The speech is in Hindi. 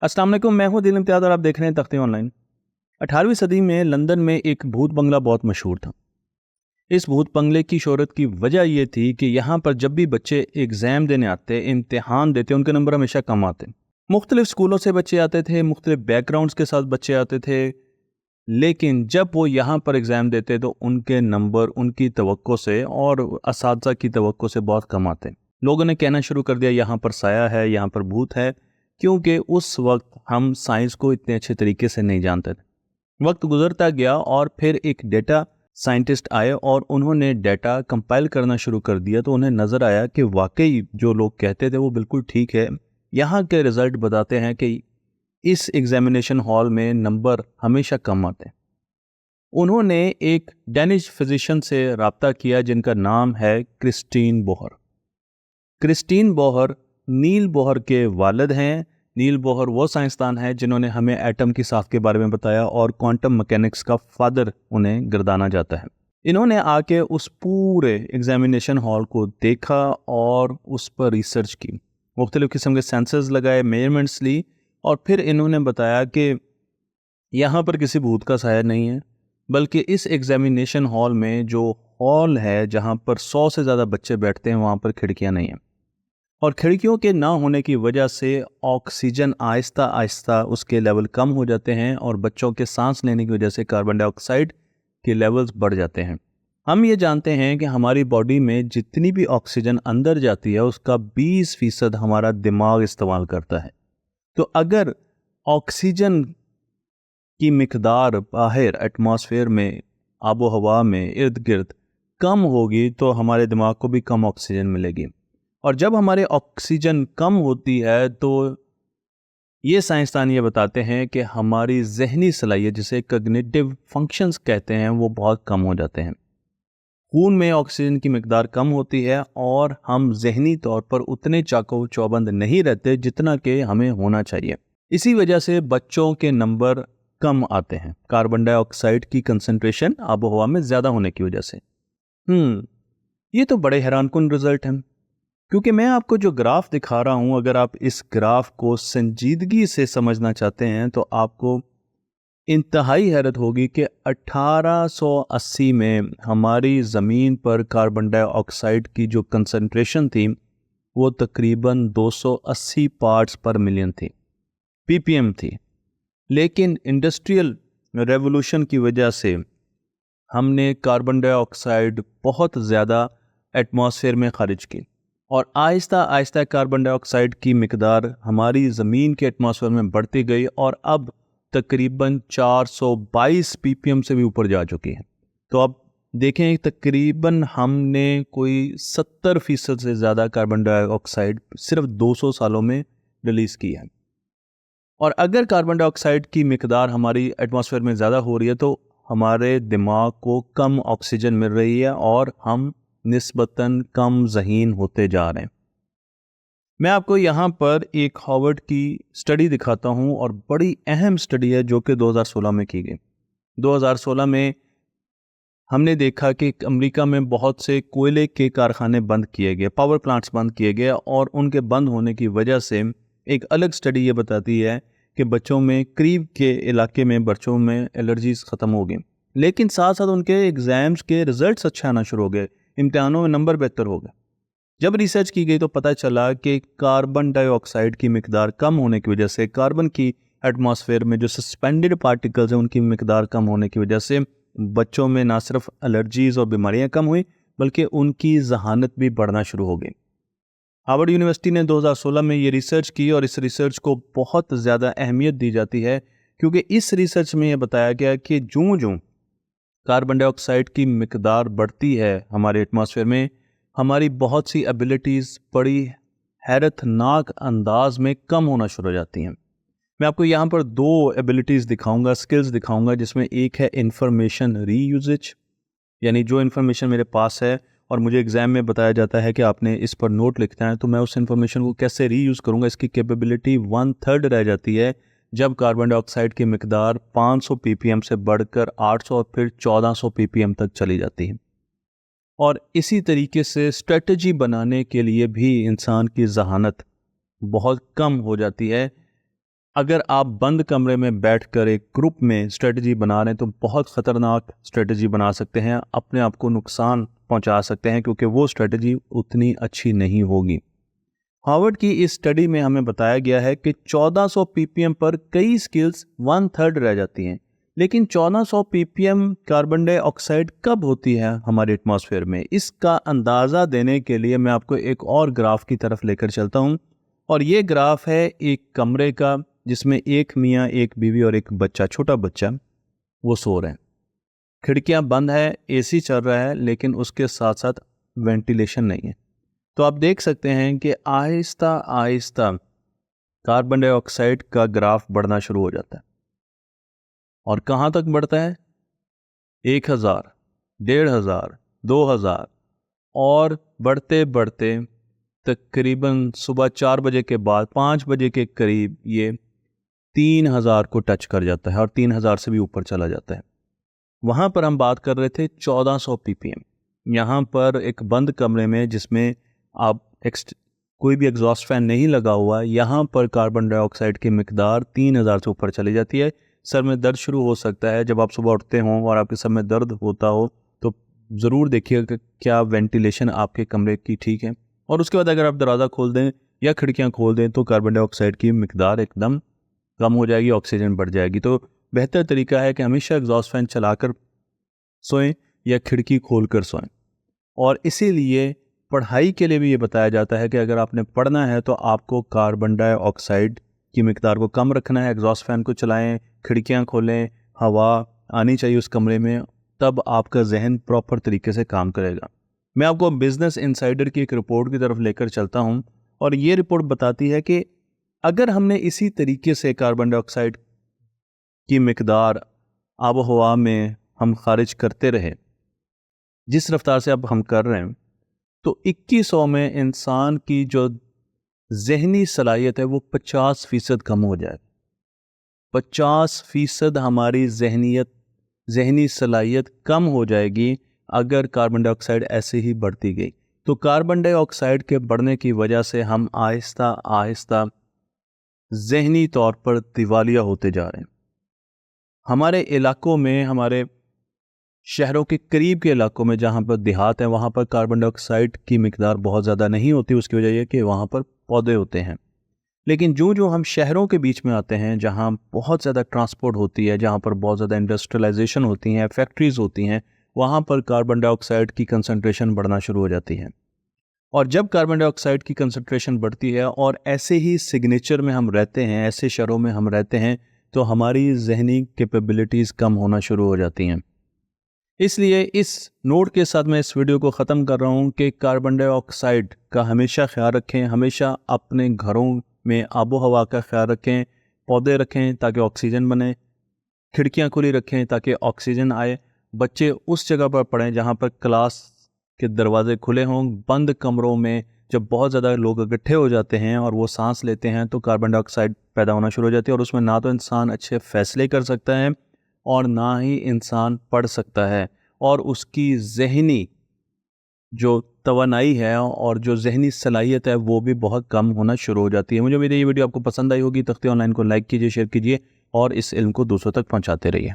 अस्सलाम वालेकुम, मैं हूं दिल इम्तियाज़ और आप देख रहे हैं तख्ती ऑनलाइन। 18वीं सदी में लंदन में एक भूत बंगला बहुत मशहूर था। इस भूत बंगले की शोहरत की वजह यह थी कि यहाँ पर जब भी बच्चे एग्ज़ाम देने आते, इम्तिहान देते, उनके नंबर हमेशा कम आते। मुख्तलिफ स्कूलों से बच्चे आते थे, मुख्तलिफ बैकग्राउंड्स के साथ बच्चे आते थे, लेकिन जब वो यहाँ पर एग्ज़ाम देते तो उनके नंबर उनकी तवक्को से और असातिज़ा की तवक्को से बहुत कम आते। लोगों ने कहना शुरू कर दिया यहाँ पर साया है, यहाँ पर भूत है, क्योंकि उस वक्त हम साइंस को इतने अच्छे तरीके से नहीं जानते थे। वक्त गुजरता गया और फिर एक डेटा साइंटिस्ट आए और उन्होंने डेटा कंपाइल करना शुरू कर दिया, तो उन्हें नज़र आया कि वाकई जो लोग कहते थे वो बिल्कुल ठीक है। यहाँ के रिज़ल्ट बताते हैं कि इस एग्जामिनेशन हॉल में नंबर हमेशा कम आते हैं। उन्होंने एक डेनिश फिजिशियन से रब्ता किया जिनका नाम है क्रिस्टीन बोहर। क्रिस्टीन बोहर नील बोहर के वालिद हैं। नील बोहर वो साइंसदान है जिन्होंने हमें एटम की साख के बारे में बताया और क्वांटम मैकेनिक्स का फादर उन्हें गर्दाना जाता है। इन्होंने आके उस पूरे एग्जामिनेशन हॉल को देखा और उस पर रिसर्च की, मुख्तलिफ किस्म के सेंसर्स लगाए, मेजरमेंट्स ली और फिर इन्होंने बताया कि यहाँ पर किसी भूत का साया नहीं है, बल्कि इस एग्जामिनेशन हॉल में जो हॉल है जहाँ पर 100 से ज़्यादा बच्चे बैठते हैं वहाँ पर खिड़कियाँ नहीं हैं और खिड़कियों के ना होने की वजह से ऑक्सीजन आहिस्ता आहिस्ता उसके लेवल कम हो जाते हैं और बच्चों के सांस लेने की वजह से कार्बन डाइऑक्साइड के लेवल्स बढ़ जाते हैं। हम ये जानते हैं कि हमारी बॉडी में जितनी भी ऑक्सीजन अंदर जाती है उसका 20% हमारा दिमाग इस्तेमाल करता है। तो अगर ऑक्सीजन की मिकदार बाहर एटमॉस्फेयर में, आबो हवा में इर्द गिर्द कम होगी तो हमारे दिमाग को भी कम ऑक्सीजन मिलेगी और जब हमारे ऑक्सीजन कम होती है तो ये साइंसदान ये बताते हैं कि हमारी जहनी सलाहियत, जिसे कॉग्निटिव फंक्शंस कहते हैं, वो बहुत कम हो जाते हैं। खून में ऑक्सीजन की मिकदार कम होती है और हम जहनी तौर पर उतने चाको चौबंद नहीं रहते जितना कि हमें होना चाहिए। इसी वजह से बच्चों के नंबर कम आते हैं, कार्बन डाइऑक्साइड की कंसंट्रेशन आबो हवा में ज़्यादा होने की वजह से। ये तो बड़े हैरानकुन रिजल्ट हैं, क्योंकि मैं आपको जो ग्राफ दिखा रहा हूं, अगर आप इस ग्राफ को संजीदगी से समझना चाहते हैं तो आपको इंतहाई हैरत होगी कि 1880 में हमारी ज़मीन पर कार्बन डाइऑक्साइड की जो कंसंट्रेशन थी वो तकरीबन 280 पार्ट्स पर मिलियन थी, पीपीएम थी। लेकिन इंडस्ट्रियल रेवोल्यूशन की वजह से हमने कार्बन डाइऑक्साइड बहुत ज़्यादा एटमॉस्फेयर में खारिज की और आहिस्ता आहिस्ता कार्बन डाइऑक्साइड की मिकदार हमारी ज़मीन के एटमॉस्फेयर में बढ़ती गई और अब तकरीबन 422 पीपीएम से भी ऊपर जा चुकी है। तो अब देखें, तकरीबन हमने कोई 70% से ज़्यादा कार्बन डाइऑक्साइड सिर्फ 200 सालों में रिलीज़ की है। और अगर कार्बन डाइऑक्साइड की मिकदार हमारी एटमॉस्फेयर में ज़्यादा हो रही है तो हमारे दिमाग को कम ऑक्सीजन मिल रही है और हम निस्बतन कम ज़हीन होते जा रहे हैं। मैं आपको यहाँ पर एक हार्वर्ड की स्टडी दिखाता हूँ और बड़ी अहम स्टडी है जो कि 2016 में की गई। 2016 में हमने देखा कि अमेरिका में बहुत से कोयले के कारखाने बंद किए गए, पावर प्लांट्स बंद किए गए और उनके बंद होने की वजह से एक अलग स्टडी ये बताती है कि बच्चों में, करीब के इलाके में बच्चों में एलर्जीज ख़त्म हो गई, लेकिन साथ साथ उनके एग्ज़ाम्स के रिजल्ट्स अच्छे आना शुरू हो गए, इम्तिहानों में नंबर बेहतर हो गए। जब रिसर्च की गई तो पता चला कि कार्बन डाइऑक्साइड की मिकदार कम होने की वजह से, कार्बन की एटमॉस्फेयर में जो सस्पेंडेड पार्टिकल्स हैं उनकी मिकदार कम होने की वजह से बच्चों में ना सिर्फ एलर्जीज और बीमारियां कम हुई बल्कि उनकी जहानत भी बढ़ना शुरू हो गई। हार्वर्ड यूनिवर्सिटी ने 2016 में ये रिसर्च की और इस रिसर्च को बहुत ज़्यादा अहमियत दी जाती है क्योंकि इस रिसर्च में यह बताया गया कि जूं जूं कार्बन डाइऑक्साइड की मिकदार बढ़ती है हमारे एटमॉस्फेयर में, हमारी बहुत सी एबिलिटीज़ बड़ी हैरतनाक अंदाज में कम होना शुरू हो जाती हैं। मैं आपको यहाँ पर 2 एबिलिटीज़ दिखाऊंगा, स्किल्स दिखाऊंगा, जिसमें एक है इंफॉर्मेशन रीयूजेज, यानी जो इन्फॉर्मेशन मेरे पास है और मुझे एग्ज़ाम में बताया जाता है कि आपने इस पर नोट लिखना है, तो मैं उस इन्फॉर्मेशन को कैसे रीयूज़ करूँगा, इसकी कैपेबिलिटी 1/3 रह जाती है जब कार्बन डाइऑक्साइड की मिकदार 500 पीपीएम से बढ़कर 800 और फिर 1400 पीपीएम तक चली जाती है। और इसी तरीके से स्ट्रेटजी बनाने के लिए भी इंसान की जहानत बहुत कम हो जाती है अगर आप बंद कमरे में बैठकर एक ग्रुप में स्ट्रेटजी बना रहे हैं तो बहुत ख़तरनाक स्ट्रेटजी बना सकते हैं, अपने आप को नुकसान पहुंचा सकते हैं, क्योंकि वो स्ट्रेटजी उतनी अच्छी नहीं होगी। हार्वर्ड की इस स्टडी में हमें बताया गया है कि 1400 ppm पर कई स्किल्स 1/3 रह जाती हैं। लेकिन 1400 ppm कार्बन डाइऑक्साइड कब होती है हमारे एटमॉस्फेयर में, इसका अंदाज़ा देने के लिए मैं आपको एक और ग्राफ की तरफ लेकर चलता हूँ। और ये ग्राफ है एक कमरे का, जिसमें एक मियाँ, एक बीवी और एक बच्चा, छोटा बच्चा, वो सो रहे हैं। खिड़कियाँ बंद है, एसी चल रहा है, लेकिन उसके साथ साथ वेंटिलेशन नहीं है। तो आप देख सकते हैं कि आहिस्ता आहिस्ता कार्बन डाइऑक्साइड का ग्राफ बढ़ना शुरू हो जाता है। और कहाँ तक बढ़ता है? 1000, 1500, 2000 और बढ़ते बढ़ते तकरीबन सुबह 4 बजे के बाद 5 बजे के करीब ये 3000 को टच कर जाता है और 3000 से भी ऊपर चला जाता है। वहाँ पर हम बात कर रहे थे 1400 ppm। यहाँ पर एक बंद कमरे में जिसमें आप कोई भी एग्जॉस्ट फैन नहीं लगा हुआ, यहाँ पर कार्बन डाइऑक्साइड की मिकदार 3000 से ऊपर चली जाती है। सर में दर्द शुरू हो सकता है। जब आप सुबह उठते हों और आपके सर में दर्द होता हो तो ज़रूर देखिएगा कि क्या वेंटिलेशन आपके कमरे की ठीक है। और उसके बाद अगर आप दरवाज़ा खोल दें या खिड़कियाँ खोल दें तो कार्बन डाइऑक्साइड की मिकदार एकदम कम हो जाएगी, ऑक्सीजन बढ़ जाएगी। तो बेहतर तरीका है कि हमेशा एग्जॉस्ट फैन चलाकर सोएं या खिड़की खोल कर सोएं। और इसीलिए पढ़ाई के लिए भी ये बताया जाता है कि अगर आपने पढ़ना है तो आपको कार्बन डाइऑक्साइड की मिकदार को कम रखना है। एग्जॉस्ट फैन को चलाएं, खिड़कियां खोलें, हवा आनी चाहिए उस कमरे में, तब आपका जहन प्रॉपर तरीके से काम करेगा। मैं आपको बिजनेस इनसाइडर की एक रिपोर्ट की तरफ लेकर चलता हूं और ये रिपोर्ट बताती है कि अगर हमने इसी तरीके से कार्बन डाइऑक्साइड की मिकदार आबो हवा में हम खारिज करते रहे जिस रफ्तार से अब हम कर रहे हैं, तो 2100 में इंसान की जो जहनी सलाहियत है वो 50% कम हो जाए। 50% हमारी जहनी सलाहियत कम हो जाएगी अगर कार्बन डाइऑक्साइड ऐसे ही बढ़ती गई। तो कार्बन डाइऑक्साइड के बढ़ने की वजह से हम आहिस्ता आहिस्ता जहनी तौर पर दिवालिया होते जा रहे हैं। हमारे इलाकों में, हमारे शहरों के करीब के इलाकों में जहाँ पर देहात है, वहाँ पर कार्बन डाइऑक्साइड की मिकदार बहुत ज़्यादा नहीं होती। उसकी वजह यह कि वहाँ पर पौधे होते हैं। लेकिन जो हम शहरों के बीच में आते हैं, जहाँ बहुत ज़्यादा ट्रांसपोर्ट होती है, जहाँ पर बहुत ज़्यादा इंडस्ट्रियलाइजेशन होती हैं, फैक्ट्रीज होती हैं, वहाँ पर कार्बन डाइऑक्साइड की कंसंट्रेशन बढ़ना शुरू हो जाती है। और जब कार्बन डाइऑक्साइड की कंसंट्रेशन बढ़ती है और ऐसे ही सिग्नेचर में हम रहते हैं, ऐसे शहरों में हम रहते हैं, तो हमारी जहनी कैपेबिलिटीज़ कम होना शुरू हो जाती हैं। इसलिए इस नोट के साथ मैं इस वीडियो को ख़त्म कर रहा हूँ कि कार्बन डाइऑक्साइड का हमेशा ख्याल रखें, हमेशा अपने घरों में आबो हवा का ख्याल रखें, पौधे रखें ताकि ऑक्सीजन बने, खिड़कियाँ खुली रखें ताकि ऑक्सीजन आए। बच्चे उस जगह पर पढ़ें जहाँ पर क्लास के दरवाजे खुले हों। बंद कमरों में जब बहुत ज़्यादा लोग इकट्ठे हो जाते हैं और वो सांस लेते हैं तो कार्बन डाइऑक्साइड पैदा होना शुरू हो जाती है और उसमें ना तो इंसान अच्छे फैसले कर सकता है और ना ही इंसान पढ़ सकता है, और उसकी जहनी जो तवानाई है और जो जहनी सलाहियत है वो भी बहुत कम होना शुरू हो जाती है। मुझे उम्मीद है ये वीडियो आपको पसंद आई होगी। तख्ती ऑनलाइन को लाइक कीजिए, शेयर कीजिए और इस इल्म को दूसरों तक पहुंचाते रहिए।